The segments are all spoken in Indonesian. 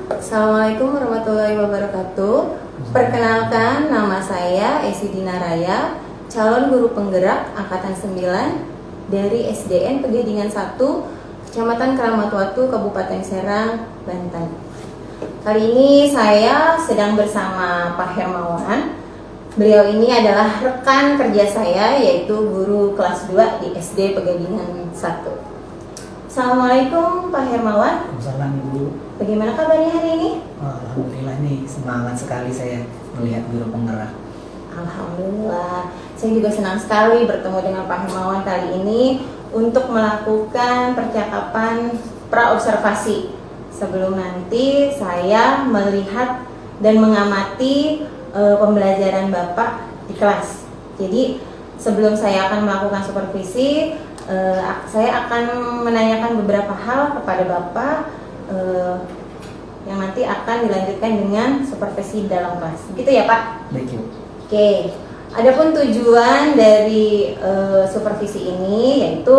Assalamualaikum warahmatullahi wabarakatuh. Perkenalkan, nama saya Esi Dinaraya, calon guru penggerak Angkatan 9 dari SDN Pegadingan 1, Kecamatan Kramatwatu, Kabupaten Serang, Banten. Kali ini saya sedang bersama Pak Hermawan. Beliau ini adalah rekan kerja saya, yaitu guru kelas 2 di SD Pegadingan 1. Assalamualaikum Pak Hermawan. Waalaikumsalam Ibu. Bagaimana kabarnya hari ini? Alhamdulillah nih, semangat sekali saya melihat guru penggerak. Alhamdulillah, saya juga senang sekali bertemu dengan Pak Hermawan kali ini untuk melakukan percakapan praobservasi sebelum nanti saya melihat dan mengamati pembelajaran Bapak di kelas. Jadi sebelum saya akan melakukan supervisi, saya akan menanyakan beberapa hal kepada Bapak yang nanti akan dilanjutkan dengan supervisi dalam kelas. Begitu ya Pak? Baik Ibu. Oke. Adapun tujuan dari supervisi ini yaitu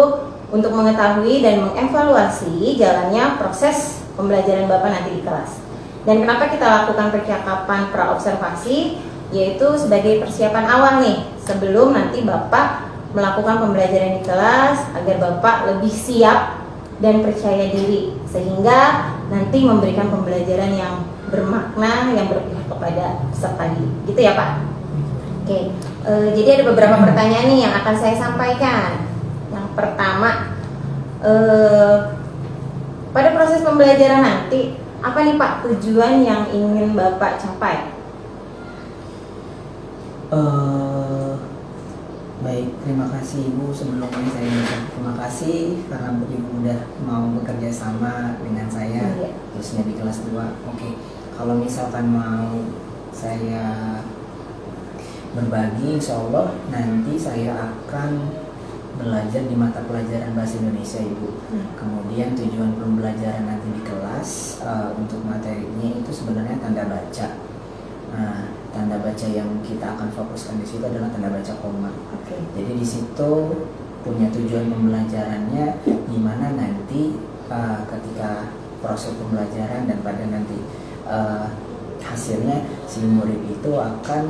untuk mengetahui dan mengevaluasi jalannya proses pembelajaran Bapak nanti di kelas. Dan kenapa kita lakukan percakapan praobservasi? Yaitu sebagai persiapan awal nih sebelum nanti Bapak melakukan pembelajaran di kelas agar Bapak lebih siap dan percaya diri sehingga nanti memberikan pembelajaran yang bermakna, yang berpihak kepada peserta didik. Gitu ya Pak? Oke. Jadi ada beberapa pertanyaan nih yang akan saya sampaikan. Yang pertama, pada proses pembelajaran nanti apa nih Pak tujuan yang ingin Bapak capai? Baik, terima kasih Ibu. Sebelumnya saya ucapkan terima kasih karena Ibu udah mau bekerja sama dengan saya, khususnya di kelas 2. Oke, kalau misalkan mau saya berbagi, insya Allah nanti saya akan belajar di mata pelajaran Bahasa Indonesia Ibu. Kemudian tujuan pembelajaran nanti di kelas untuk materinya itu sebenarnya tanda baca. Nah, tanda baca yang kita akan fokuskan di situ adalah tanda baca koma. Jadi di situ punya tujuan pembelajarannya di mana nanti ketika proses pembelajaran dan pada nanti hasilnya si murid itu akan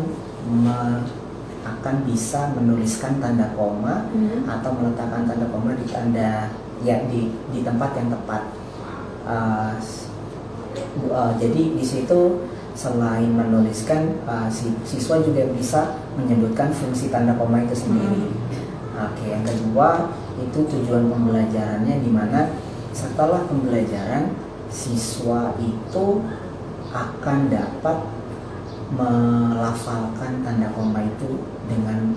bisa menuliskan tanda koma atau meletakkan tanda koma di di tempat yang tepat. Jadi di situ selain menuliskan, siswa juga bisa menyebutkan fungsi tanda koma itu sendiri. Oke, yang kedua itu tujuan pembelajarannya di mana setelah pembelajaran siswa itu akan dapat melafalkan tanda koma itu dengan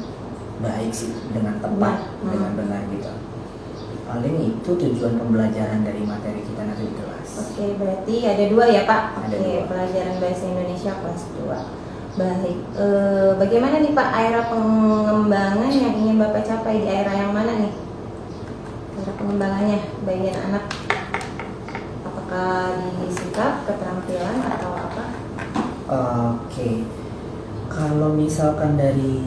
baik sih, dengan tepat, dengan benar gitu. Paling itu tujuan pembelajaran dari materi kita nanti di kelas. Oke, berarti ada 2 ya Pak? Ada Oke, 2. pelajaran Bahasa Indonesia kelas 2. Baik, bagaimana nih Pak era pengembangan yang ingin Bapak capai di era yang mana nih? Era pengembangannya, bagian anak. Apakah di sikap, keterampilan, atau apa? Oke, kalau misalkan dari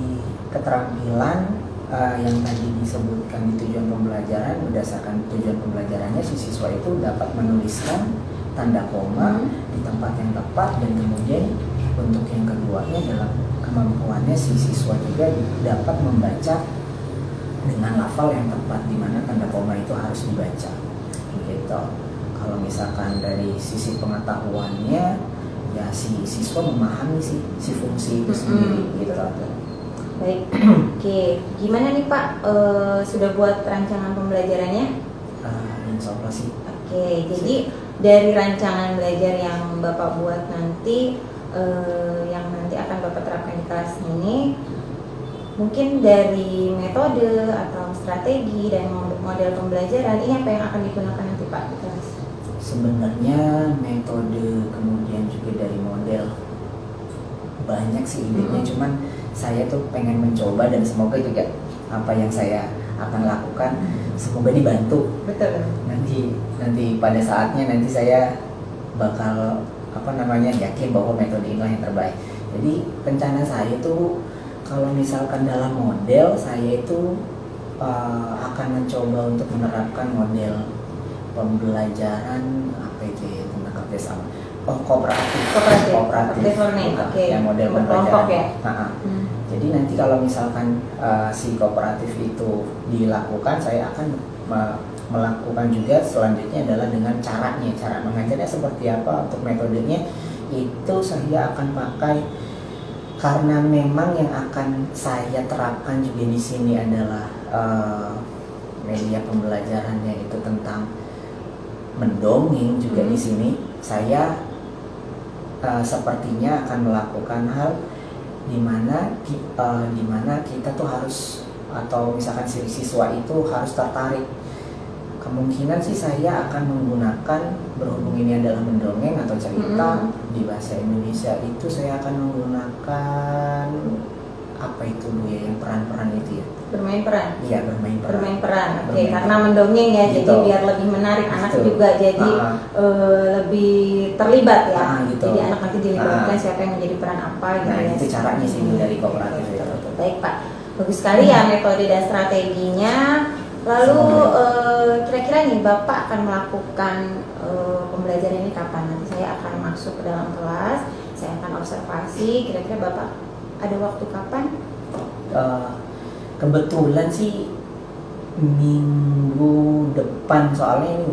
keterampilan yang tadi disebutkan di tujuan pembelajaran, berdasarkan tujuan pembelajarannya si siswa itu dapat menuliskan tanda koma di tempat yang tepat, dan kemudian untuk yang keduanya adalah kemampuannya si siswa juga dapat membaca dengan lafal yang tepat di mana tanda koma itu harus dibaca gitu. Kalau misalkan dari sisi pengetahuannya ya si siswa memahami si fungsi itu sendiri gitu. Baik, oke. Gimana nih Pak, sudah buat rancangan pembelajarannya? Insya Allah sih. Oke, jadi dari rancangan belajar yang Bapak buat nanti, yang nanti akan Bapak terapkan di kelas ini, mungkin dari metode atau strategi dan model pembelajaran, ini apa yang akan digunakan nanti Pak di kelas? Sebenarnya metode kemudian juga dari model banyak sih idenya, cuman saya tuh pengen mencoba dan semoga juga apa yang saya akan lakukan semoga dibantu. Betul. Nanti pada saatnya nanti saya bakal yakin bahwa metode inilah yang terbaik. Jadi rencana saya tuh kalau misalkan dalam model saya itu akan mencoba untuk menerapkan model pembelajaran apa itu ya, tentang kerjasama. kooperatif. Cooperative learning. Oke. Yang model kelompok ya. Jadi nanti kalau misalkan si kooperatif itu dilakukan, saya akan melakukan juga selanjutnya adalah dengan cara mengajarnya seperti apa. Untuk metodenya itu saya akan pakai, karena memang yang akan saya terapkan juga di sini adalah media pembelajarannya itu tentang mendongeng juga. Di sini saya sepertinya akan melakukan hal di mana kita tuh harus, atau misalkan si siswa itu harus tertarik. Kemungkinan sih saya akan menggunakan, berhubung ini adalah mendongeng atau cerita di bahasa Indonesia, itu saya akan menggunakan apa itu Bu ya, yang peran-peran itu ya? Bermain peran. Iya, bermain peran. Oke, karena mendongeng ya, gitu. jadi biar lebih menarik anak Gitu. juga, jadi lebih terlibat ya. Gitu. Jadi anak nanti dilibatkan siapa yang menjadi peran apa gitu Nah, ya. itu caranya sih Bu dari kooperatif itu. Baik Pak, bagus sekali ya metode dan strateginya. Lalu kira-kira nih Bapak akan melakukan pembelajaran ini kapan? Nanti saya akan masuk ke dalam kelas, saya akan observasi. Kira-kira Bapak ada waktu kapan? Kebetulan sih minggu depan, soalnya ini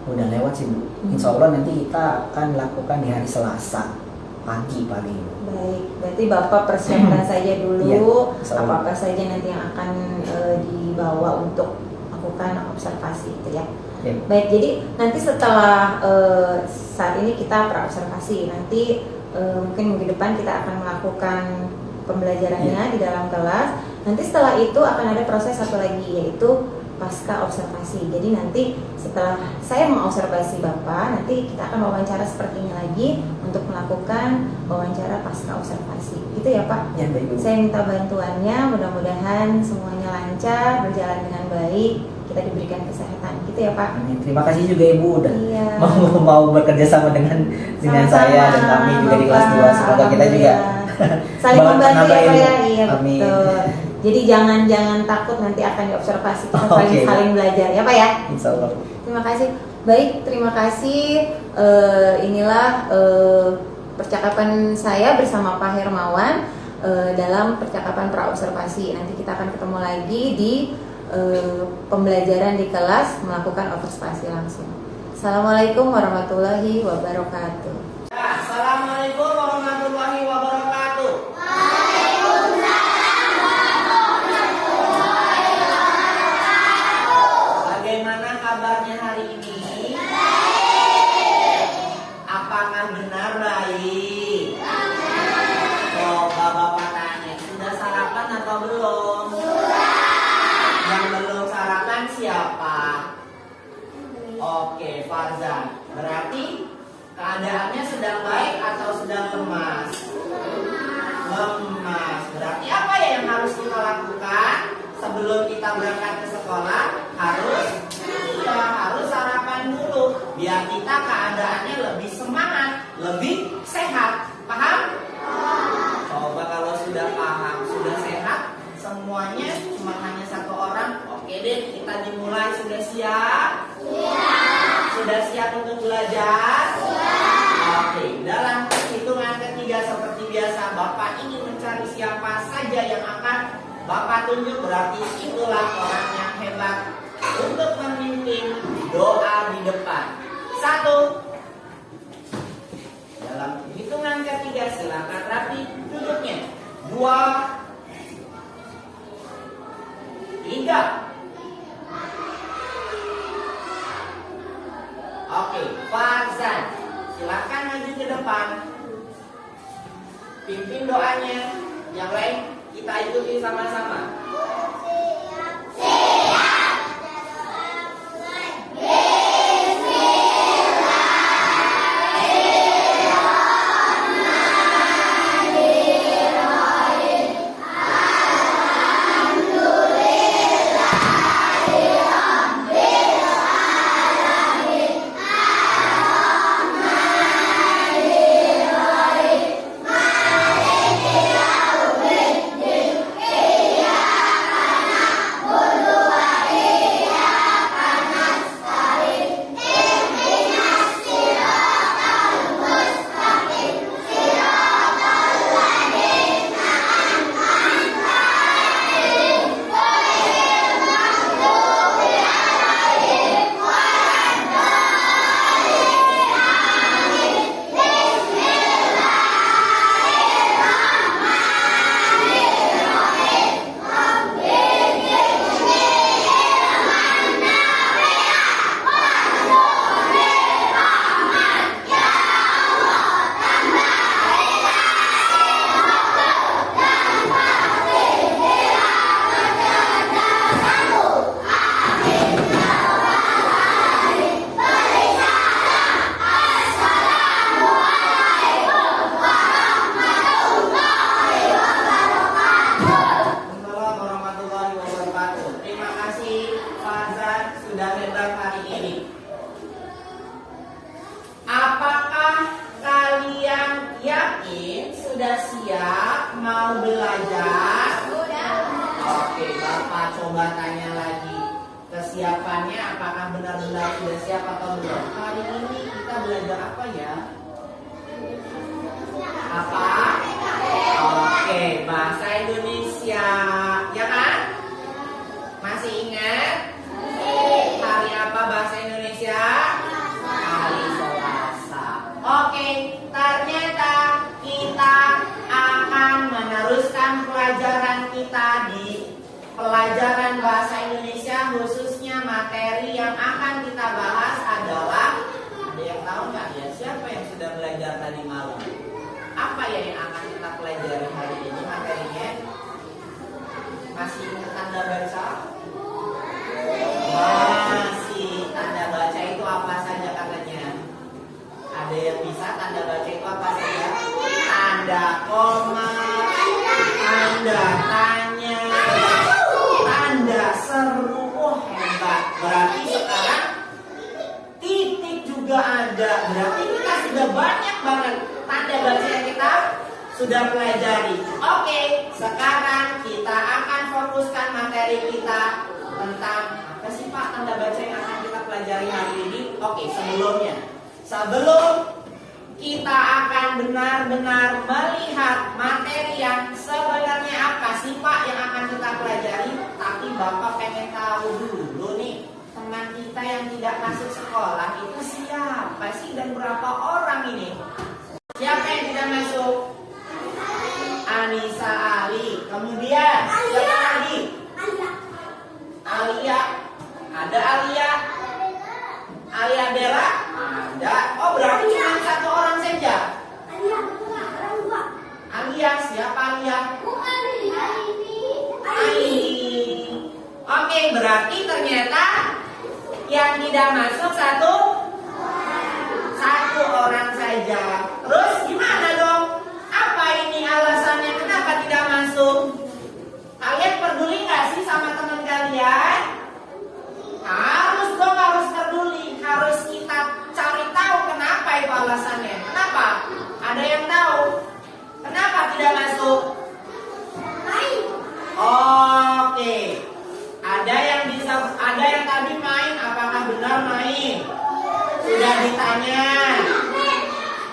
udah lewat sih Bu. Insya Allah nanti kita akan lakukan di hari Selasa pagi paling. Baik, berarti Bapak persiapkan saja dulu Iya, apa-apa saja nanti yang akan dibawa untuk melakukan observasi itu ya. Baik, jadi nanti setelah saat ini kita praobservasi, nanti mungkin minggu depan kita akan melakukan pembelajarannya di dalam kelas. Nanti setelah itu akan ada proses satu lagi, yaitu pasca observasi. Jadi nanti setelah saya mengobservasi Bapak, nanti kita akan wawancara seperti ini lagi untuk melakukan wawancara pasca observasi. Gitu ya Pak? Ya, baik Bu. Saya minta bantuannya, mudah-mudahan semuanya lancar, berjalan dengan baik, kita diberikan kesehatan. Gitu ya Pak? Amin. Terima kasih juga Ibu udah Iya. mau bekerja sama dengan Sama-sama, saya dan kami juga di kelas 2. Semoga kita juga saling membantu ya Pak ya. Iya Amin. betul. Jadi jangan takut nanti akan diobservasi, kita saling belajar ya Pak ya. Insya Allah. Terima kasih. Baik, terima kasih. Inilah percakapan saya bersama Pak Hermawan dalam percakapan praobservasi. Nanti kita akan ketemu lagi di pembelajaran di kelas melakukan observasi langsung. Assalamualaikum warahmatullahi wabarakatuh. Assalamualaikum warahmatullahi wabarakatuh. Bagaimana kabarnya hari ini? Apakah benar baik? Coba Bapak tanya, sudah sarapan atau belum? Yang belum sarapan siapa? Oke, Farzan. Berarti keadaannya sedang baik atau sedang lemas? Lemas. Berarti apa ya yang harus kita lakukan sebelum kita berangkat ke sekolah? Harus sarapan dulu biar kita keadaannya lebih semangat, lebih sehat. Paham? Coba kalau sudah paham, sudah sehat semuanya, cuma hanya satu orang. Oke deh, kita dimulai. Sudah siap? Sudah siap untuk belajar? Oke, dalam hitungan ketiga seperti biasa, Bapak ingin mencari siapa saja yang akan Bapak tunjuk, berarti itulah orang yang hebat untuk memimpin doa di depan. 1. Dalam hitungan ketiga silakan rapi duduknya. 2, 3. Oke, Farzan, silakan maju ke depan. Pimpin doanya. Yang lain kita ikuti sama-sama. coba tanya lagi kesiapannya, apakah benar-benar sudah siap atau belum? Hari ini kita belajar apa ya? Apa? Oke, bahasa Indonesia, ya kan? Masih ingat? Hari apa bahasa Indonesia? Hari Selasa. Oke, ternyata kita akan meneruskan pelajaran kita di pelajaran bahasa Indonesia, khususnya materi yang akan kita bahas adalah, ada yang tahu nggak ya siapa yang sudah belajar tadi malam? Apa ya yang akan kita pelajari hari ini materinya? Masih ingat tanda baca? Masih. Tanda baca itu apa saja katanya? Ada yang bisa tanda baca itu apa saja? Tanda koma, tanda tanya, tanda seru. Oh, hebat. Berarti sekarang titik juga ada. Berarti kita sudah banyak banget tanda baca yang kita sudah pelajari. Oke, sekarang kita akan fokuskan materi kita tentang apa sih Pak tanda baca yang akan kita pelajari hari ini. Oke, sebelum kita akan benar-benar melihat materi yang sebenarnya apa sih Pak yang akan kita pelajari, tapi Bapak pengen tahu dulu nih, teman kita yang tidak masuk sekolah itu siapa sih dan berapa orang ini? Siapa yang tidak masuk? Anissa Ali. Kemudian siapa lagi? Alia. Ada Alia? Alia Bella? Ada. Oh, berarti cuma satu orang saja. Alia, siapa Alia? Ali. Oke, berarti ternyata yang tidak masuk satu orang saja. Terus gimana dong? Apa ini alasannya kenapa tidak masuk? Kalian peduli nggak sih sama teman kalian? Harus dong, harus peduli. Harus kita cari tahu kenapa itu alasannya. Kenapa? Ada yang tahu? Kenapa tidak masuk? Oke. Ada yang tadi main, apakah benar main? Sudah ditanya.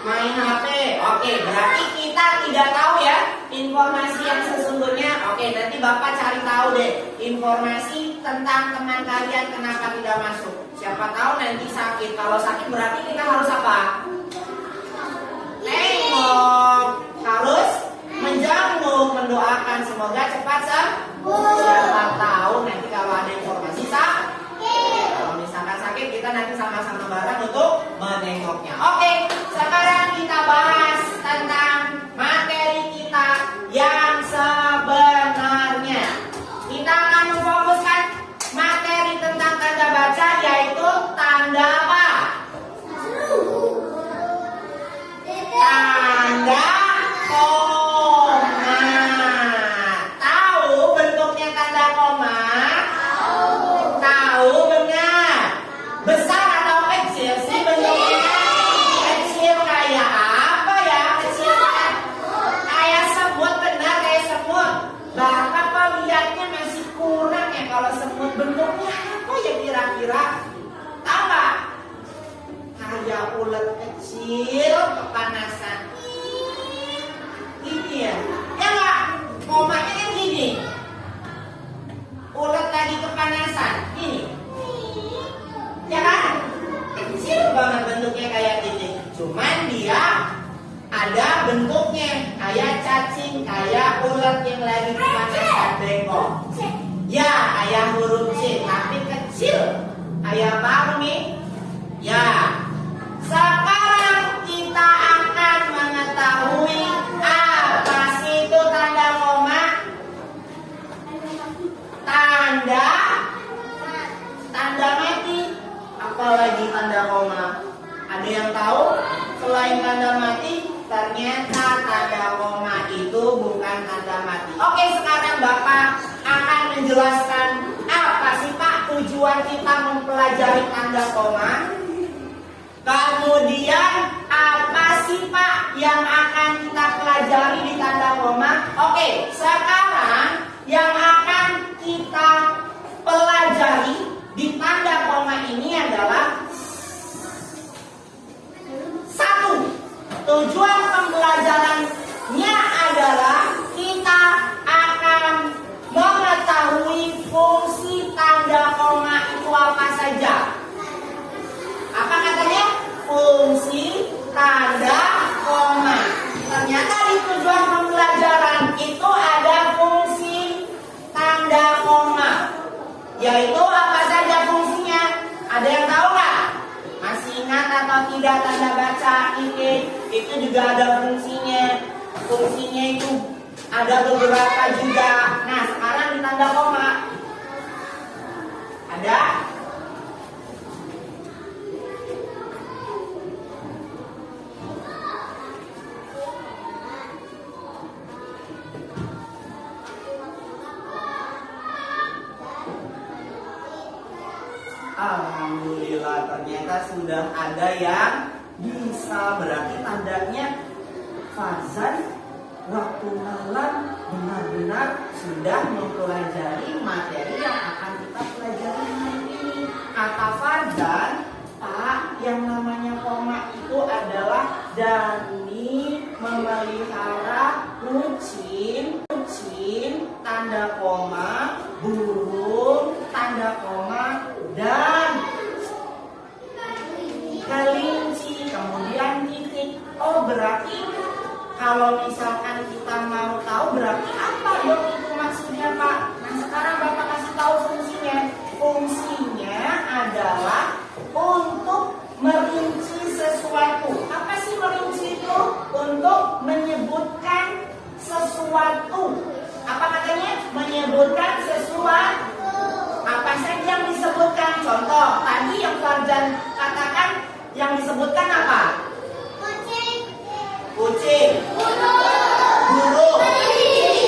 Main HP. Oke, berarti kita tidak tahu ya informasi yang sesungguhnya. Oke, nanti Bapak cari tahu deh informasi tentang teman kalian kenapa tidak masuk. Siapa tahu nanti sakit. Kalau sakit berarti kita harus apa? Nengok. Harus menjenguk, mendoakan semoga cepat sembuh. Siapa tahu nanti kalau ada informasi sakit. Kalau misalkan sakit kita nanti sama-sama bareng untuk menengoknya. Oke, sekarang kita bahas tentang materi kita yang sebenarnya. Kita akan memfokuskan materi tentang tanda baca, yaitu tanda apa? Tanda koma. Tahu bentuknya tanda koma? Tahu benar. Besar atau kecil sih bentuknya? Kecil kayak apa ya? Kecil kayak semut, benar kayak semut. Bapak kok lihatnya masih kurang ya kalau semut, bentuknya apa ya kira-kira? Tahu nggak? Kayak ulet kecil kepanasan. Gini ya? Ya nggak? Komanya kan gini. Ulet lagi kepanasan. Gini. Ya kan? Kecil banget bentuknya kayak gini. Cuman dia ada bentuknya kayak cacing, kayak ulat yang lagi kepanasan bengkok. Ya, kayak huruf C, tapi kecil. Kayak apa nih? Ya. Sekarang kita akan mengetahui apa sih itu tanda koma. Tanda mati. Apalagi tanda koma? Ada yang tahu? Selain tanda mati, ternyata tanda koma itu bukan tanda mati. Oke, sekarang Bapak akan menjelaskan apa sih Pak tujuan kita mempelajari tanda koma. Kemudian apa sih Pak yang akan kita pelajari di tanda koma? Oke, sekarang yang akan kita ini adalah satu, tujuan pembelajarannya adalah kita akan mengetahui fungsi tanda koma itu apa saja. Apa katanya? Fungsi tanda koma. Ternyata di tujuan pembelajaran itu ada fungsi tanda koma. Yaitu apa saja fungsinya? Ada yang tahu nggak? Masih ingat atau tidak tanda baca ini? Itu juga ada fungsinya. Fungsinya itu ada beberapa juga. Nah, sekarang di tanda koma ada alhamdulillah, ternyata sudah ada yang bisa. Berarti tandanya Farzan waktu malam benar-benar sudah mempelajari materi yang akan kita pelajari hari ini. Kata Farzan, Pak, yang namanya koma itu adalah demi memelihara kucing, tanda koma, burung, tanda koma, dan kelinci, kemudian titik. Oh, berarti kalau misalkan kita mau tahu berarti apa dong itu maksudnya, Pak? Nah, sekarang Bapak kasih tahu fungsinya. Fungsinya adalah untuk merinci sesuatu. Apa sih merinci itu? Untuk menyebutkan sesuatu. Apa katanya? Menyebutkan sesuatu. Apa saja yang disebutkan? Contoh, tadi yang Farzan katakan yang disebutkan apa? Kucing, burung.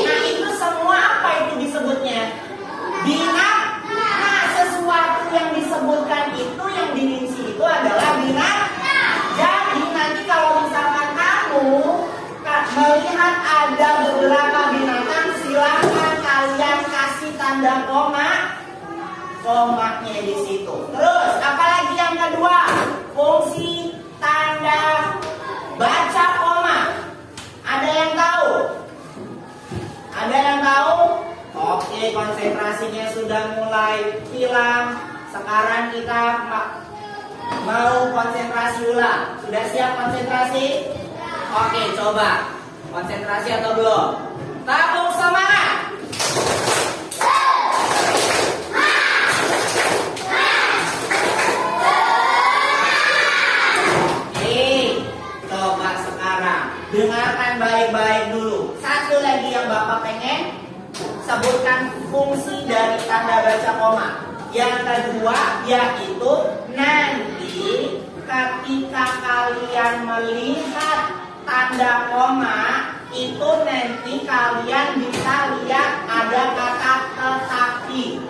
Nah, itu semua apa itu disebutnya? Binatang. Nah, sesuatu yang disebutkan itu, yang dirinci itu adalah binatang. Jadi nanti kalau misalkan kamu melihat ada beberapa binatang, silakan kalian kasih tanda komanya di situ. Terus, apalagi yang kedua? Fungsi tanda baca koma. Ada yang tahu? Ada yang tahu? Oke, konsentrasinya sudah mulai hilang. Sekarang kita mau konsentrasi ulang. Sudah siap konsentrasi? Oke, coba. Konsentrasi atau belum? Tabung semangat. Dengarkan baik-baik dulu. Satu lagi yang Bapak pengen sebutkan fungsi dari tanda baca koma. Yang kedua yaitu nanti ketika kalian melihat tanda koma itu nanti kalian bisa lihat ada kata tetapi.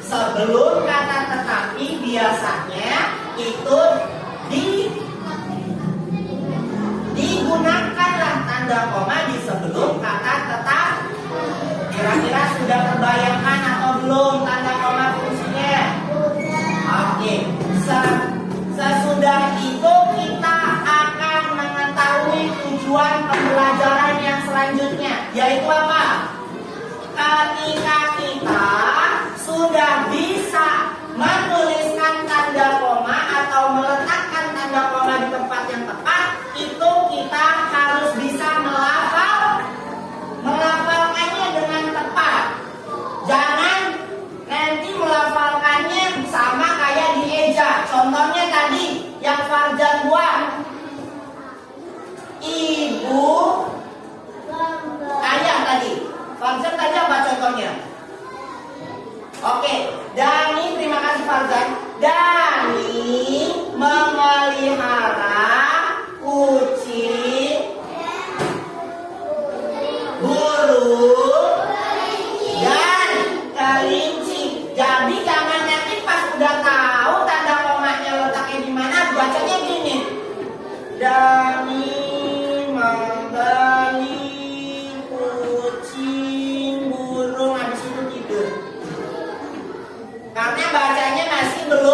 Sebelum kata tetapi biasanya itu digunakanlah tanda koma di sebelum kata tetap. Kira-kira sudah terbayangkan atau belum tanda koma fungsinya? Oke. Sesudah itu kita akan mengetahui tujuan pembelajaran yang selanjutnya, yaitu apa? Ketika kita sudah bisa menuliskan tanda koma atau meletakkan tanda koma di tempat yang tepat, itu kita harus bisa melafalkannya dengan tepat. Jangan nanti melafalkannya sama kayak dieja. Contohnya tadi yang Farzan buat, ibu ayah tadi. Farzan tadi apa contohnya? Oke, Dani, terima kasih Farzan. Dani memelihara kucing, burung, dan kelinci. Jadi jangan nanti pas udah tahu tanda komanya letaknya di mana, bacanya gini. Dani membeli kucing, burung, habis itu tidur. Karena bacanya masih belum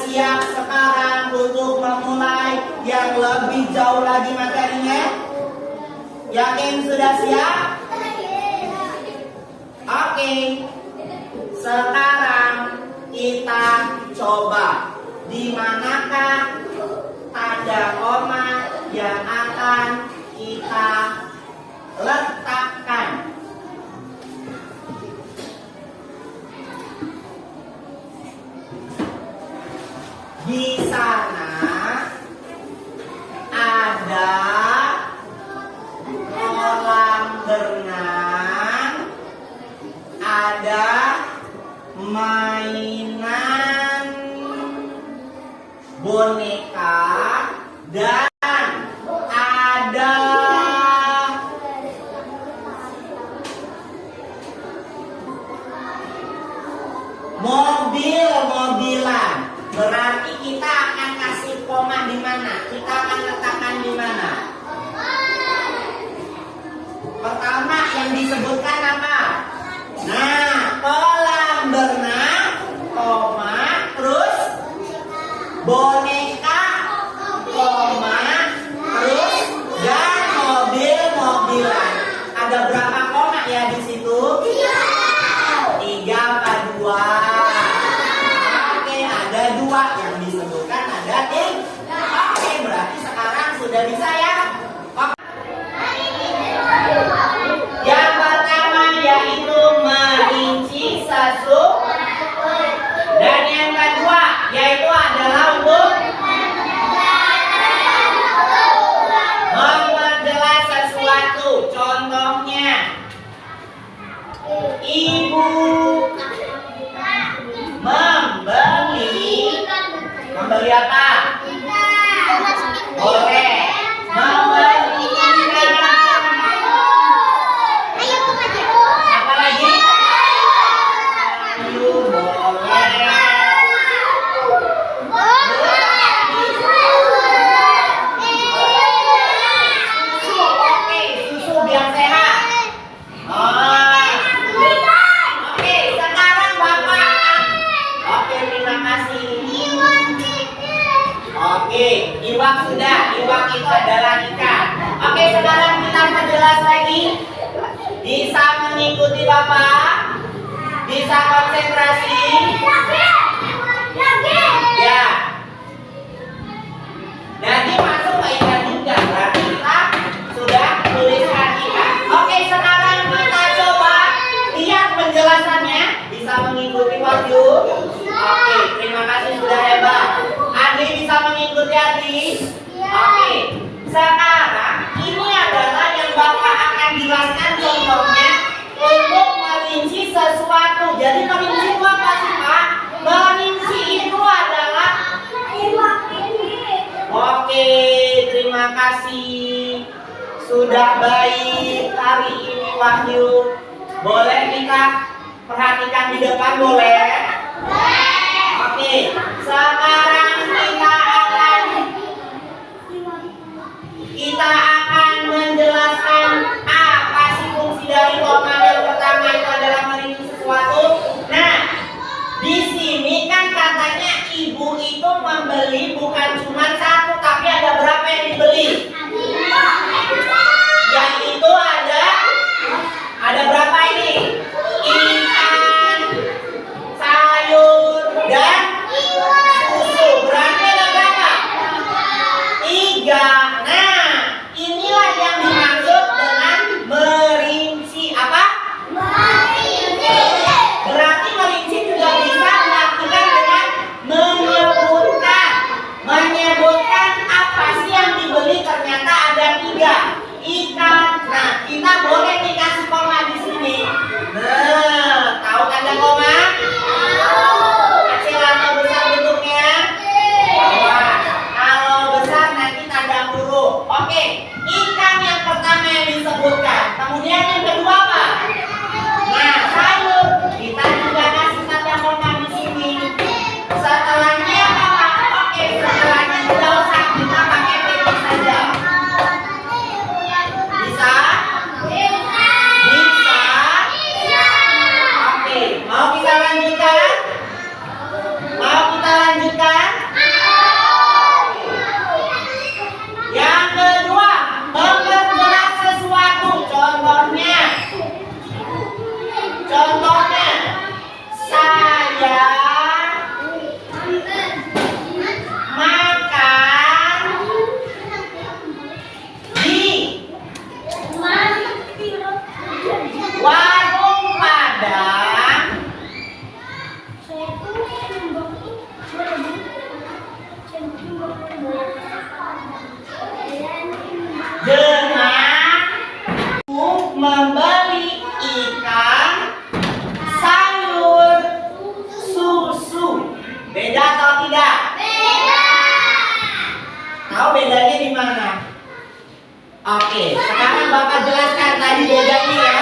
siap sekarang untuk memulai yang lebih jauh lagi materinya? Yakin sudah siap? Oke. Sekarang kita coba di manakah tanda koma yang akan kita letakkan. Di sana ada kolam berenang, ada mainan boneka, dan ada mobil-mobilan. Berarti kita akan kasih koma di mana? Kita akan letakkan di mana? Pertama yang disebutkan apa? Nah, kolam berenang, koma, terus boneka, koma, terus dan mobil-mobilan. Ada berapa koma ya di situ? 3 apa 2? Oke, ada 2 yang disebutkan, ada 3. Oke, berarti sekarang sudah bisa ya? Yang pertama yaitu merinci sesuatu, dan yang kedua yaitu adalah untuk memperjelas sesuatu. Contohnya, ibu membeli apa? Boleh. Membeli apa lagi? Kayu, boleh. Susu, oke, susu biar sehat. Oke, sekarang Bapak. Oke, terima kasih. Oke, iwak sudah. Iwak itu adalah ikan. Oke, sekarang kita perjelas lagi. Bisa mengikuti Bapak? Bisa konsentrasi? Ya. Nanti masuk ke ikan juga. Berarti kita sudah tuliskan ikan. Oke, sekarang kita coba lihat penjelasannya. Bisa mengikuti Wahyu? Oke, terima kasih sudah hebat. Adli bisa mengikuti Adli? Oke. Sekarang ini adalah yang Bapak akan jelaskan contohnya untuk merinci sesuatu. Jadi merinci itu apa sih Pak? Merinci itu adalah Oke, terima kasih. Sudah baik hari ini Wahyu. Boleh kita perhatikan di depan, boleh? Oke, sekarang kita akan menjelaskan apa sih fungsi dari koma. Yang pertama itu adalah merinci sesuatu. Nah, di sini kan katanya ibu itu membeli bukan cuma satu, tapi ada berapa yang dibeli? Yaitu ada berapa ini? Ikan, sayur, dan susu. Berarti ada berapa? 3. Nah, inilah yang dimaksud dengan merinci. Apa? Berarti merinci juga bisa dilakukan dengan menyebutkan Oke, sekarang Bapak jelaskan tadi bedanya ya.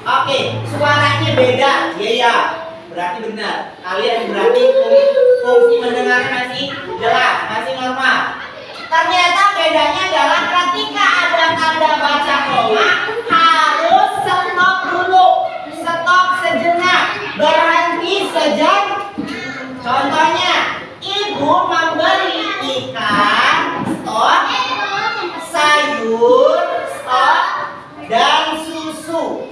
Oke, suaranya beda. Iya, berarti benar. Kalian berarti fungsi mendengarnya masih jelas, masih normal. Ternyata bedanya adalah ketika ada tanda baca koma harus stop dulu, stop sejenak, berhenti sejenak. Contohnya, ibu membeli ikan, stop, sayur, stop, dan susu.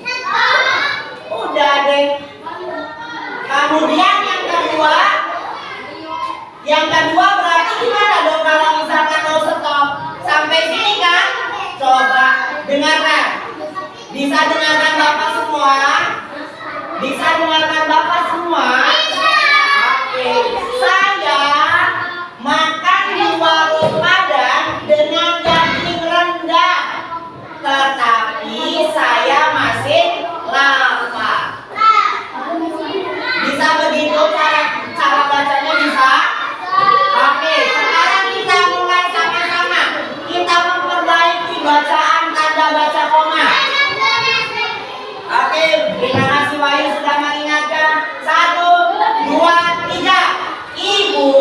Udah deh. Kemudian yang kedua berarti gimana dong kalau misalkan mau stop? Sampai sini kan? Coba dengarkan. Bisa dengarkan Bapak semua? Bisa dengarkan Bapak semua? Oke. Saya makan di warung Padang dengan daging rendang. Tetapi saya masih lapar. Bisa begitu cara bacanya bisa? Oke, sekarang kita mulai sama-sama. Kita memperbaiki bacaan tanda baca koma. Oke, terima kasih Wahyu sudah mengingatkan. 1, 2, 3. Ibu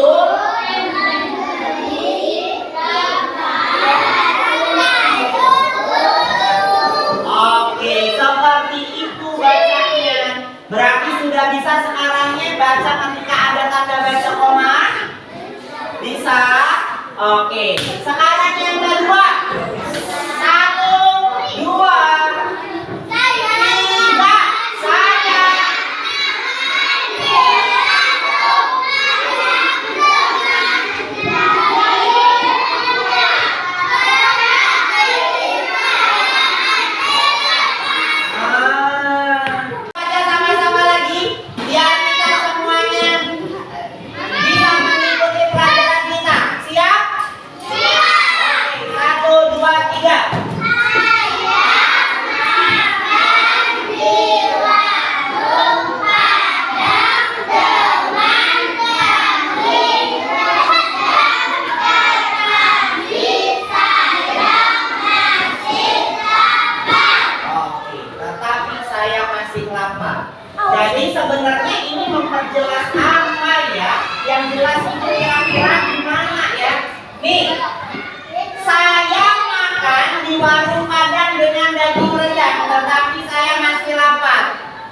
Oke, seperti itu bacanya. Berarti sudah bisa sekarangnya baca ketika ada tanda baca koma? Bisa? Oke. Sekarang yang kedua. 1, 2, 3. Saya. Baca sama-sama lagi. Biar kita semuanya bisa mengikuti pelajaran kita. Siap? Siap. Oke, 1, 2, 3. Oke, tetapi saya masih lapar. Jadi sebenarnya ini memperjelas apa ya? Yang jelas itu kira-kira gimana ya? Nih, saya makan di warung Padang dengan daging rendang, tetapi saya masih lapar.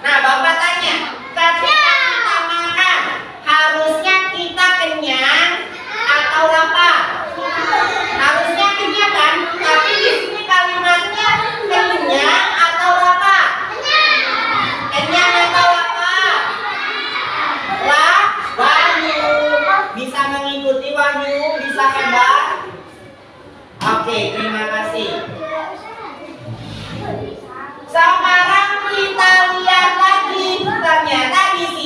Nah, Bapak tanya, ketika kita makan, harusnya kita kenyang atau lapar? Harusnya kenyang kan? Tapi di sini kalimatnya kenyang atau lapar? Kenyang atau lapar? Wahyu bisa mengikuti Wahyu, bisa hebat. Oke, terima kasih. Sekarang kita lihat lagi, ternyata di sini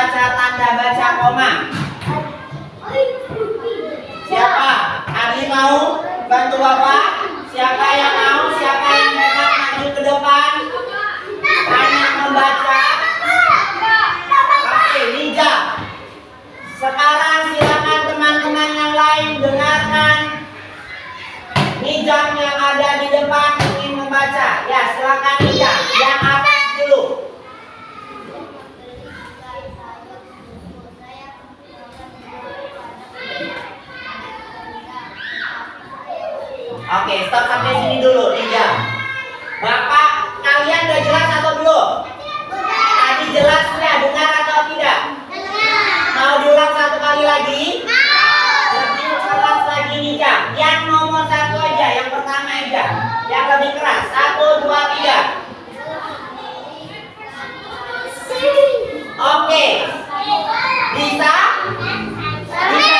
membaca tanda baca koma? Siapa? Adi mau bantu Bapak? Siapa yang mau? Siapa yang hebat maju ke depan? Hanya membaca. Oke, Nija. Sekarang silakan teman-teman yang lain dengarkan. Nijam yang ada di depan ingin membaca. Ya, silakan Nijam. Yang atas dulu. Oke, stop sampai sini dulu, Nijam. Bapak, kalian udah jelas atau belum? Tadi jelas ya, dengar atau tidak? Mau diulang satu kali lagi? Lebih keras lagi nih, Jam. Yang nomor satu aja, yang pertama aja. Yang lebih keras. 1, 2, 3. Oke. Bisa? Bisa?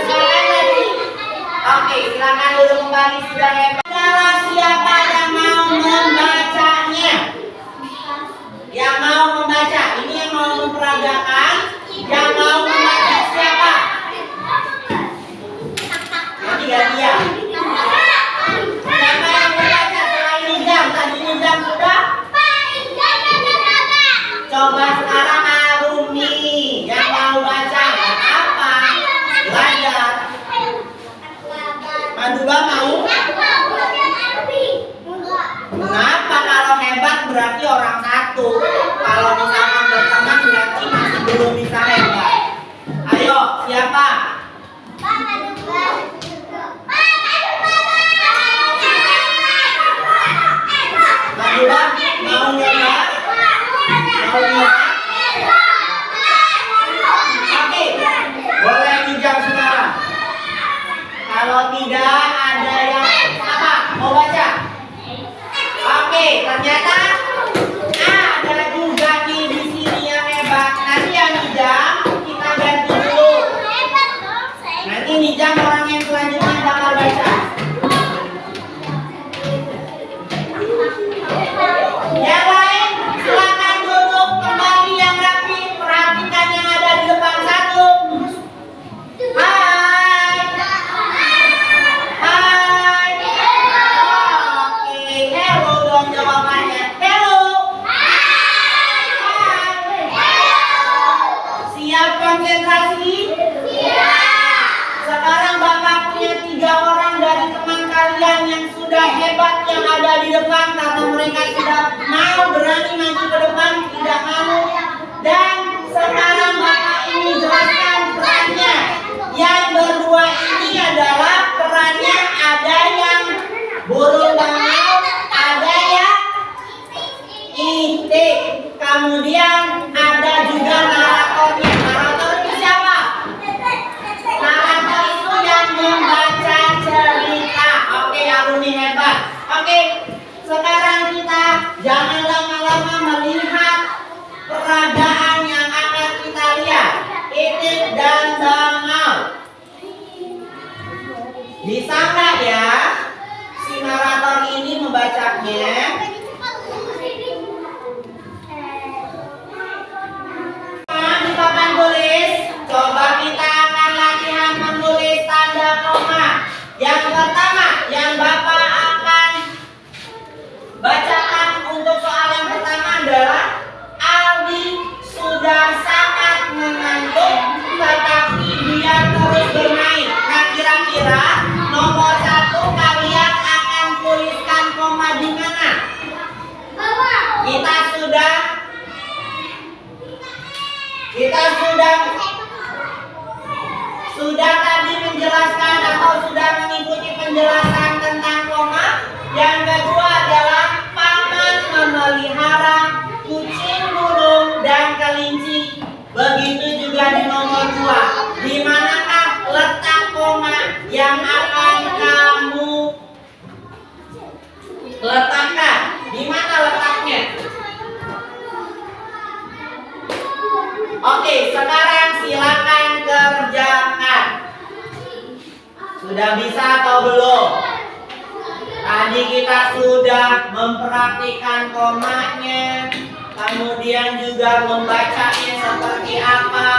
Silakan lagi. Oke, silakan dulu kembali, sudah hebat. Adalah siapa yang mau membacanya? Yang mau membaca. Ini yang mau memperagakan. Yang mau membaca siapa? Nanti gantian. Siapa yang membaca selain Nijam? Tadi Nijam sudah? Coba sekarang alumni yang mau baca. Apa? Belajar. Maduba mau? Kenapa? Kalau hebat berarti orang satu. Kalau misalkan berteman berarti masih belum bisa hebat. Ayo, siapa? Maduba mau nyoba? Mau nyoba? Oke, boleh dijam sekarang. Kalau tidak ada yang apa? Mau baca? Oke, ternyata ada juga nih di sini yang hebat. Nanti yang Nijam kita ganti dulu. Nanti Nijam orang yang selanjutnya bakal baca. Yang lain silakan duduk kembali yang rapi. Perhatikan yang ada di depan satu. Hai. Hai. Oke, hello dong jawabannya. Hello. Siap konsentrasi? Sekarang Bapak punya 3 orang dari teman kalian yang sudah hebat yang ada di depan karena mereka sudah mau berani maju ke depan, tidak mau. Dan sekarang Bapak ini jelaskan perannya. Yang berdua ini adalah perannya ada yang burung bangau, ada yang itik. Kemudian ada juga naratornya. Narator itu siapa? Narator itu yang membaca cerita. Oke, alumni hebat. Oke, sekarang kita jangan lama-lama melihat peragaan yang akan kita lihat. Itik dan bangau. Bisa nggak ya si narator ini membacanya? Di papan tulis, coba kita akan latihan menulis tanda koma. Yang pertama, yang Bapak akan bacakan untuk soal yang pertama adalah Aldi sudah sangat mengantuk, tetapi dia terus bermain. Nah, kira-kira nomor 1 kalian akan tuliskan koma di mana? Kita sudah tadi menjelaskan atau sudah mengikuti penjelasan tentang koma. Yang kedua adalah paman memelihara kucing, burung, dan kelinci. Begitu juga di nomor 2. Di manakah letak koma yang akan kamu letakkan? Di mana letaknya? Oke, sekarang silakan kerjakan. Sudah bisa atau belum? Tadi kita sudah mempraktikkan komanya. kemudian juga membacanya seperti apa.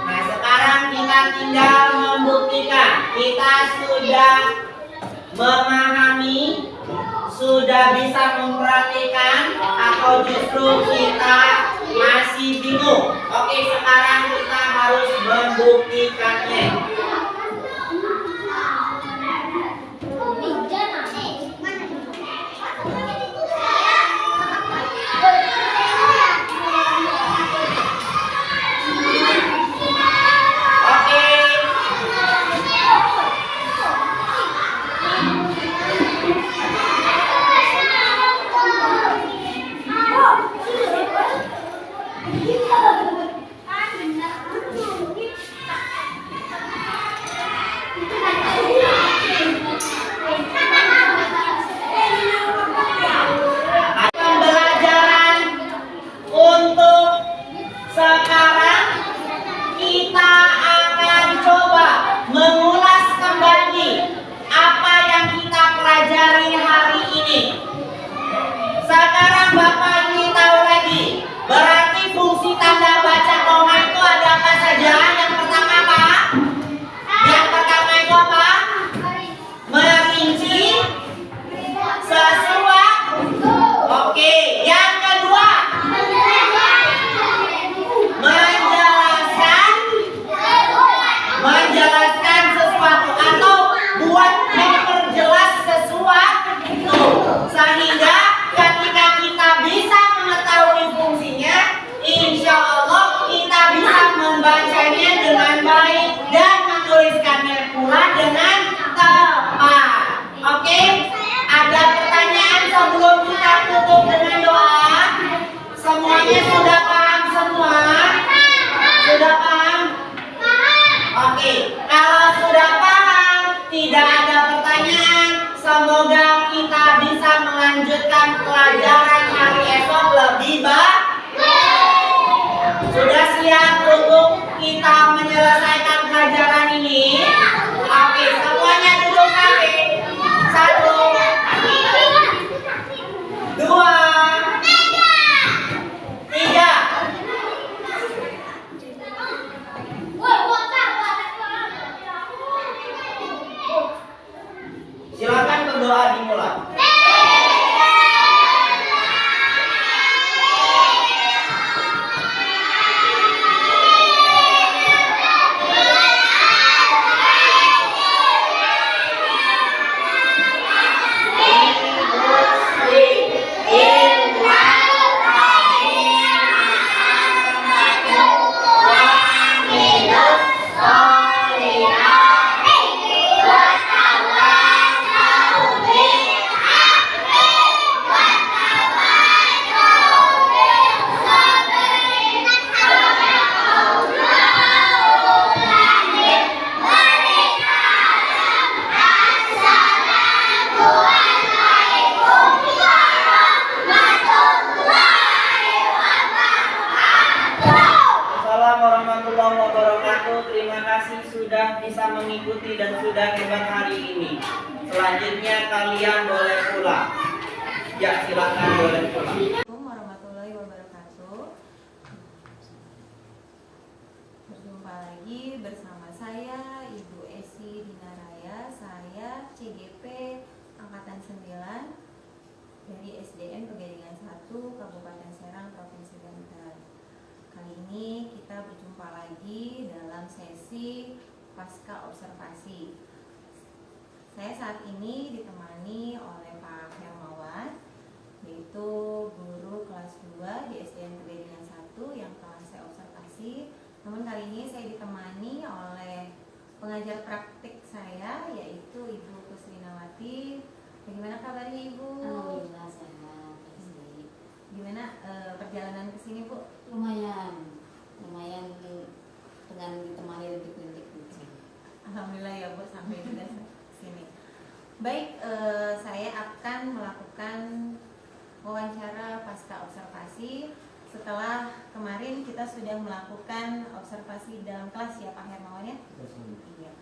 Nah, sekarang kita tinggal membuktikan kita sudah memahami, sudah bisa memperhatikan, atau justru kita masih bingung. Oke, sekarang kita harus membuktikannya. Sekarang kita akan coba mengulas kembali apa yang kita pelajari hari ini. Sekarang Bapak ingin tahu lagi, berarti fungsi tanda baca koma itu ada apa saja? Yang pertama apa? Yang pertama itu apa? Merinci sesuatu. Oke, yang kedua menjelaskan sesuatu atau buat memperjelas sesuatu, sehingga ketika kita bisa mengetahui fungsinya, insya Allah kita bisa membacanya dengan baik dan menuliskannya pula dengan tepat. Oke, ada pertanyaan sebelum kita tutup dengan doa? Semuanya sudah paham semua? Sudah paham? Oke, kalau sudah paham, tidak ada pertanyaan, semoga kita bisa melanjutkan pelajaran hari esok lebih baik. Sudah siap untuk kita menyelesaikan pelajaran ini? Oke, semuanya duduk rapi. 1, 2, 3. Silakan berdoa dimulai. Warahmatullahi wabarakatuh. Terima kasih sudah bisa mengikuti dan sudah hebat hari ini. Selanjutnya kalian boleh pulang. Ya, silakan boleh pulang. Assalamualaikum warahmatullahi wabarakatuh. Berjumpa lagi bersama saya Ibu Esi Dinaraya. Saya CGP Angkatan 9 dari SDN Pegadaian 1 Kabupaten Serang Provinsi Banten. Kali ini kita berjumpa lagi dalam sesi pasca observasi. Saya saat ini ditemani oleh Pak Hermawan, yaitu guru kelas 2 di SDN Pegadaian 1 yang telah saya observasi. Namun kali ini saya ditemani oleh pengajar praktik saya, yaitu Ibu Kusrinawati. Bagaimana kabarnya Ibu? Alhamdulillah sehat. Gimana perjalanan ke sini Bu? Lumayan dengan ditemani rintik-rintik. Alhamdulillah ya Bu, sampai juga sini. Baik, saya akan melakukan wawancara pasca observasi. Setelah kemarin kita sudah melakukan observasi dalam kelas ya Pak Hermawan ya? Iya.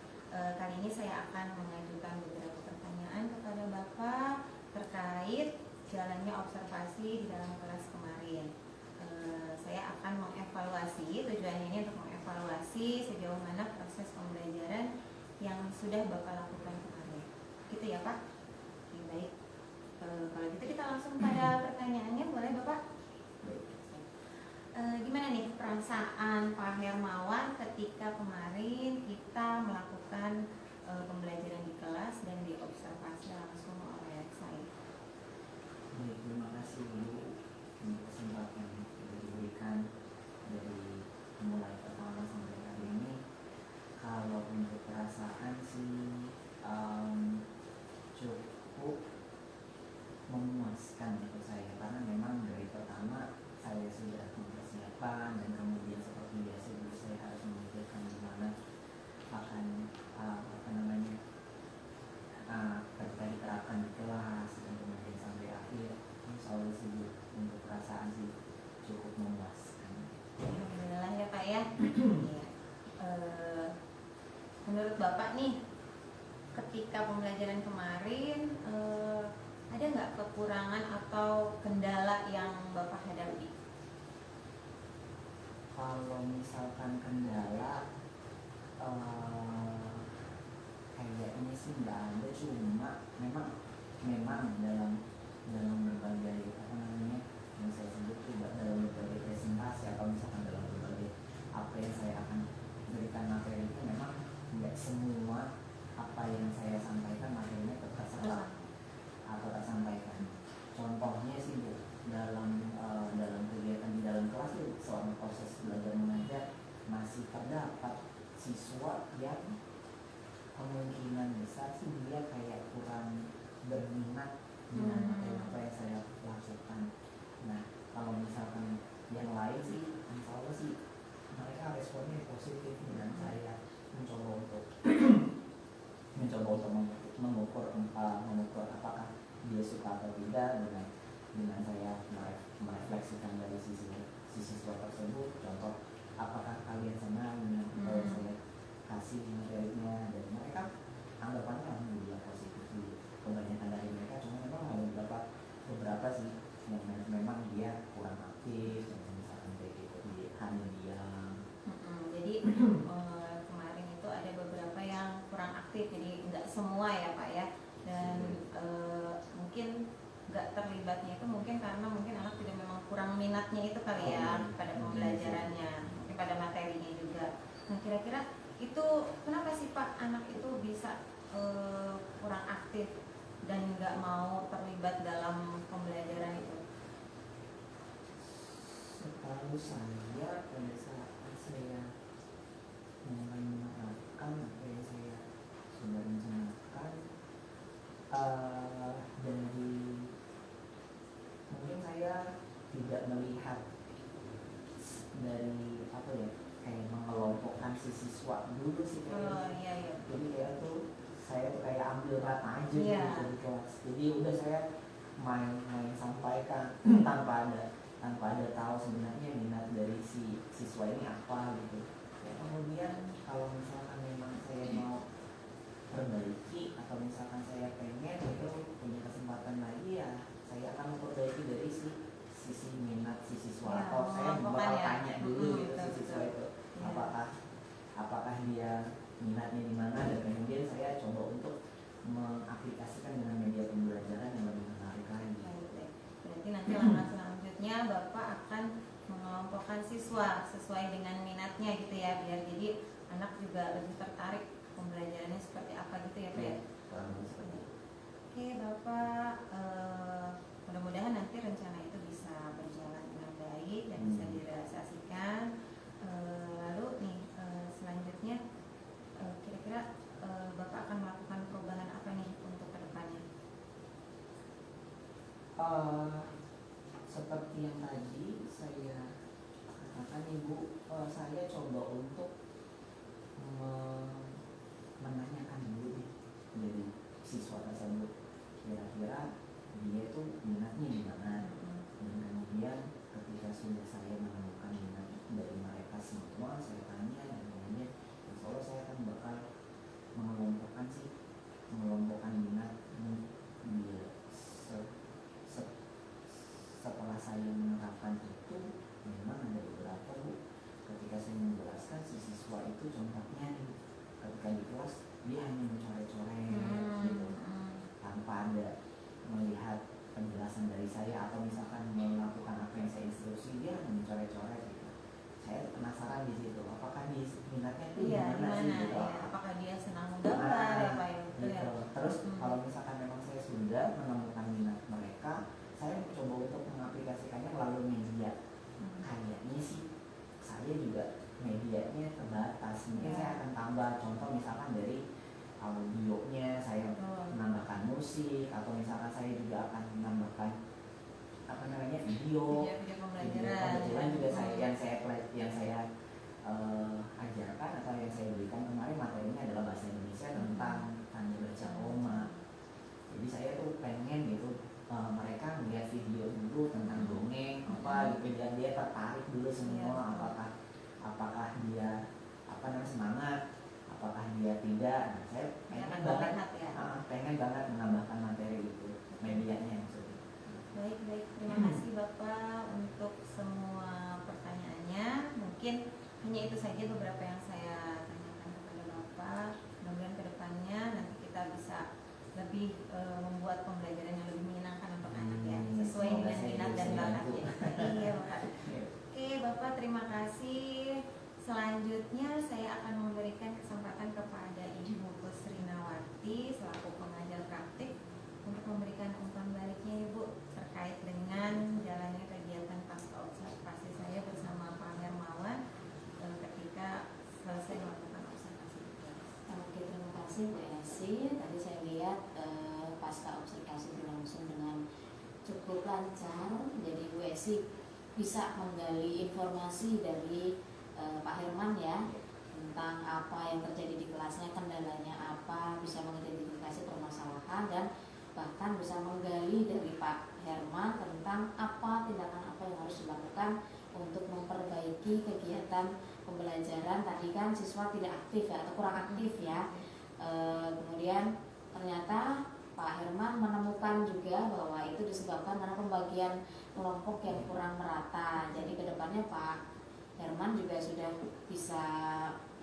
Kali ini saya akan mengajukan beberapa pertanyaan kepada Bapak terkait jalannya observasi di dalam kelas kemarin. saya akan mengevaluasi, tujuannya ini untuk mengevaluasi sejauh mana proses pembelajaran yang sudah Bapak lakukan kemarin. Gitu ya Pak? Oke, baik. Kalau gitu kita langsung pada pertanyaannya, boleh Bapak? Gimana nih perasaan Pak Hermawan ketika kemarin kita melakukan pembelajaran di kelas dan diobservasi langsung oleh saya? Baik, terima kasih Bu untuk kesempatan yang sudah diberikan dari mulai pertama sampai hari ini. Kalau untuk perasaan sih cukup memuaskan untuk saya, karena memang dari pertama saya sudah mempersiapkan dan kemudian seperti biasa dulu saya harus memikirkan gimana akan ketika diterapkan di kelas dan kemudian sampai akhir. Selalu sih untuk perasaan sih cukup memuaskan. Alhamdulillah ya Pak ya. Iya. Menurut Bapak nih, ketika pembelajaran kemarin ada nggak kekurangan atau kendala yang Bapak hadapi? Kalau misalkan kendala kayaknya sih nggak ada, cuma memang dalam berbagai yang saya sebut juga dalam berbagai presentasi atau misalkan dalam berbagai apa yang saya akan berikan materi itu memang nggak semua apa yang saya sampaikan materinya terserap atau tersampaikan. Contohnya sih Bu, dalam kegiatan di dalam kelas itu selama proses belajar mengajar masih terdapat siswa yang kemungkinan besar sih dia kayak kurang berminat dengan materi apa yang saya lakukan. Nah, kalau misalkan yang lain sih, insya Allah sih mereka responnya positif dengan saya mencoba untuk mengukur apakah dia suka atau tidak dengan saya merefleksikan dari sisi siswa tersebut. Contoh, apakah kalian senang dengan apa yang saya kasih materinya, dan mereka anggapannya alhamdulillah positif. Kebanyakan dari mereka, cuma memang ada beberapa sih yang memang dia kurang aktif, dan misalkan kayak gitu dia hanya diam. Jadi kemarin itu ada beberapa yang kurang aktif, jadi nggak semua ya Pak ya. Dan mungkin nggak terlibatnya itu mungkin karena mungkin anak tidak memang kurang minatnya itu kali ya pada pembelajarannya, mungkin pada materinya juga. Nah kira-kira itu kenapa sih Pak anak itu bisa kurang aktif dan nggak mau terlibat dalam pembelajaran itu? Setahu saya pada saat saya mulai menerapkan apa yang saya sudah rencanakan, dari mungkin saya tidak melihat dari apa ya, kayak mengelompokkan si siswa dulu sih kayaknya. Iya. Jadi kayak tuh saya tuh kayak ambil rata aja gitu di kelas. Jadi udah saya main sampaikan tanpa ada tahu sebenarnya minat dari si siswa ini apa gitu. Ya, kemudian kalau misalkan memang saya mau perbaiki atau misalkan saya pengen itu punya kesempatan lagi, ya saya akan memperbaiki dari sisi minat si siswa Ya, atau saya bakal tanya dulu gitu si siswa betul. itu Ya. apakah dia minatnya di mana, dan kemudian saya coba untuk mengaplikasikan dengan media pembelajaran yang lebih menarik lagi. Baik. Berarti nanti langkah selanjutnya Bapak akan mengelompokkan siswa sesuai dengan minatnya gitu ya, biar jadi anak juga lebih tertarik pembelajarannya seperti apa gitu ya Pak ya. Kurang lebih seperti itu. Oke Bapak, mudah-mudahan nanti rencana itu bisa berjalan dengan baik dan bisa direalisasikan. Lalu nih selanjutnya kira-kira Bapak akan melakukan perubahan apa nih untuk kedepannya? Seperti yang tadi saya katakan Ibu, saya coba untuk menanyakan dulu dari siswa tersebut kira-kira dia itu minatnya di mana, dan kemudian ketika sudah saya menemukan minat dari mereka semua, saya tanya, dan kemudian insya Allah saya akan bakal mengelompokkan minat dia. Setelah saya menerapkan itu, memang ada melihat penjelasan dari saya atau misalkan mau melakukan apa yang saya instruksi, dia hanya mencoret-coret gitu. Saya penasaran di situ, apakah dia minatnya itu Iya, gimana sih gimana gitu. ya? Apakah dia senang menggambar ya Pak Ibu? Gitu. Ya. Terus Hmm. kalau misalkan memang saya sudah menemukan minat mereka, saya mencoba untuk mengaplikasikannya melalui media. Kayaknya sih saya juga medianya terbatas. Mungkin Ya. saya akan tambah contoh misalkan dari audionya, saya menambahkan musik, atau misalkan saya juga akan menambahkan apa namanya video Video pembelajaran. kebetulan juga yang saya ajarkan atau yang saya berikan kemarin materinya adalah bahasa Indonesia tentang tanda baca koma. Jadi saya tuh pengen gitu mereka melihat video dulu tentang dongeng apa gitu, dan dia tertarik dulu semua, apakah dia apa namanya semangat, apakah dia tidak. Nah, saya pengen banget menambahkan materi itu, medianya maksudnya. Baik, terima kasih Bapak untuk semua pertanyaannya. Mungkin hanya itu saja beberapa yang saya tanyakan kepada Bapak. Mudah-mudahan kedepannya nanti kita bisa lebih membuat pembelajaran yang lebih menyenangkan untuk anak ya, sesuai Semoga dengan saya minat bisa dan bantu. bakatnya. Iya Bapak. Oke Bapak, terima kasih. Selanjutnya saya akan memberikan kesempatan kepada Ibu Kusrinawati selaku pengajar praktik untuk memberikan umpan baliknya Ibu terkait dengan jalannya kegiatan pasca observasi saya bersama Pak Hermawan ketika selesai melakukan observasi di kelas. Oke, terima kasih Bu Esi. Tadi saya lihat pasca observasi berlangsung dengan cukup lancar. Jadi Bu Esi bisa menggali informasi dari Pak Herman ya, tentang apa yang terjadi di kelasnya, kendalanya apa, bisa mengidentifikasi permasalahan, dan bahkan bisa menggali dari Pak Herman tentang apa tindakan apa yang harus dilakukan untuk memperbaiki kegiatan pembelajaran. Tadi kan siswa tidak aktif ya, atau kurang aktif ya. Kemudian ternyata Pak Herman menemukan juga bahwa itu disebabkan karena pembagian kelompok yang kurang merata. Jadi kedepannya Pak Herman juga sudah bisa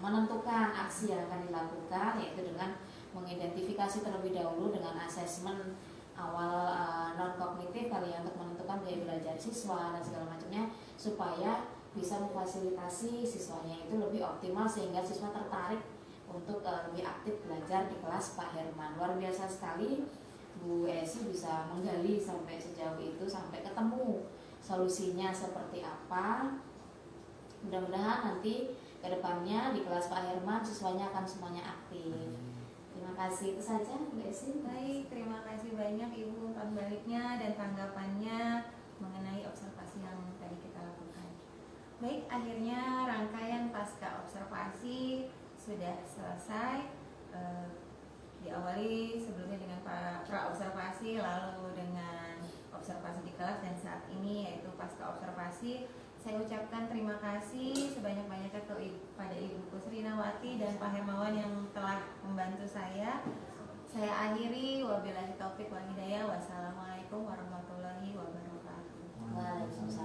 menentukan aksi yang akan dilakukan, yaitu dengan mengidentifikasi terlebih dahulu dengan asesmen awal non kognitif kali ya, untuk menentukan gaya belajar siswa dan segala macamnya, supaya bisa memfasilitasi siswanya itu lebih optimal sehingga siswa tertarik untuk lebih aktif belajar di kelas Pak Herman. Luar biasa sekali Bu Esi bisa menggali sampai sejauh itu, sampai ketemu solusinya seperti apa. Mudah-mudahan nanti kedepannya di kelas Pak Herman siswanya akan semuanya aktif. Terima kasih, itu saja Bu Esi. Baik, terima kasih banyak Ibu umpan baliknya dan tanggapannya mengenai observasi yang tadi kita lakukan. Baik, akhirnya rangkaian pasca observasi sudah selesai. Diawali sebelumnya dengan pra observasi, lalu dengan observasi di kelas, dan saat ini yaitu pasca observasi. Saya ucapkan terima kasih sebanyak-banyaknya pada Ibu Kusrinawati dan Pak Hermawan yang telah membantu saya. Saya akhiri, wabillahi taufik wal hidayah. Wassalamualaikum warahmatullahi wabarakatuh. Waalaikumsalam.